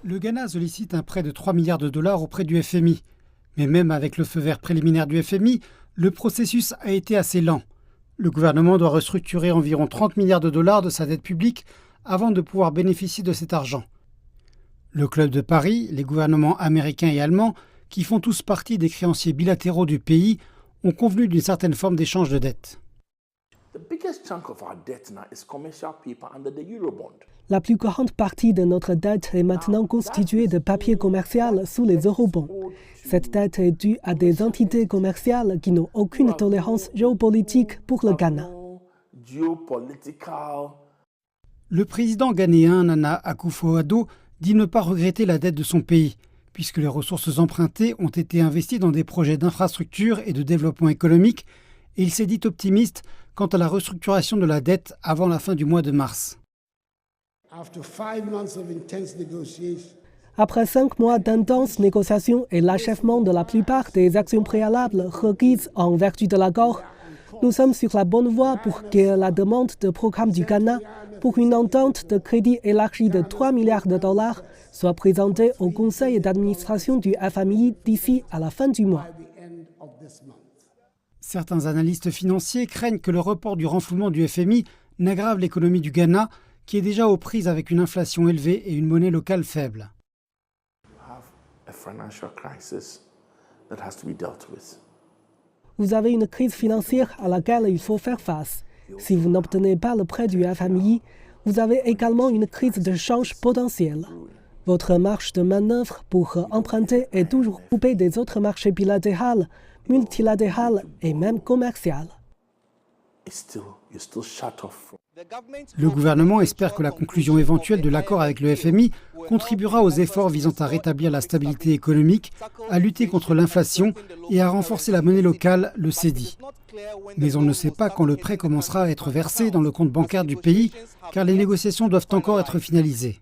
Le Ghana sollicite un prêt de 3 milliards de dollars auprès du FMI. Mais même avec le feu vert préliminaire du FMI, le processus a été assez lent. Le gouvernement doit restructurer environ 30 milliards de dollars de sa dette publique avant de pouvoir bénéficier de cet argent. Le Club de Paris, les gouvernements américains et allemands, qui font tous partie des créanciers bilatéraux du pays, ont convenu d'une certaine forme d'échange de dette. La plus grande partie de notre dette est maintenant constituée de papier commercial sous les eurobonds. Cette dette est due à des entités commerciales qui n'ont aucune tolérance géopolitique pour le Ghana. Le président ghanéen Nana Akufo-Addo dit ne pas regretter la dette de son pays, puisque les ressources empruntées ont été investies dans des projets d'infrastructure et de développement économique, et il s'est dit optimiste quant à la restructuration de la dette avant la fin du mois de mars. Après 5 mois d'intenses négociations et l'achèvement de la plupart des actions préalables requises en vertu de l'accord, nous sommes sur la bonne voie pour que la demande de programme du Ghana pour une entente de crédit élargie de 3 milliards de dollars soit présentée au conseil d'administration du FMI d'ici à la fin du mois. Certains analystes financiers craignent que le report du renflouement du FMI n'aggrave l'économie du Ghana, qui est déjà aux prises avec une inflation élevée et une monnaie locale faible. Vous avez une crise financière à laquelle il faut faire face. Si vous n'obtenez pas le prêt du FMI, vous avez également une crise de change potentielle. Votre marge de manœuvre pour emprunter est toujours coupée des autres marchés bilatéraux, multilatéraux et même commerciaux. Le gouvernement espère que la conclusion éventuelle de l'accord avec le FMI contribuera aux efforts visant à rétablir la stabilité économique, à lutter contre l'inflation et à renforcer la monnaie locale, le cedi. Mais on ne sait pas quand le prêt commencera à être versé dans le compte bancaire du pays, car les négociations doivent encore être finalisées.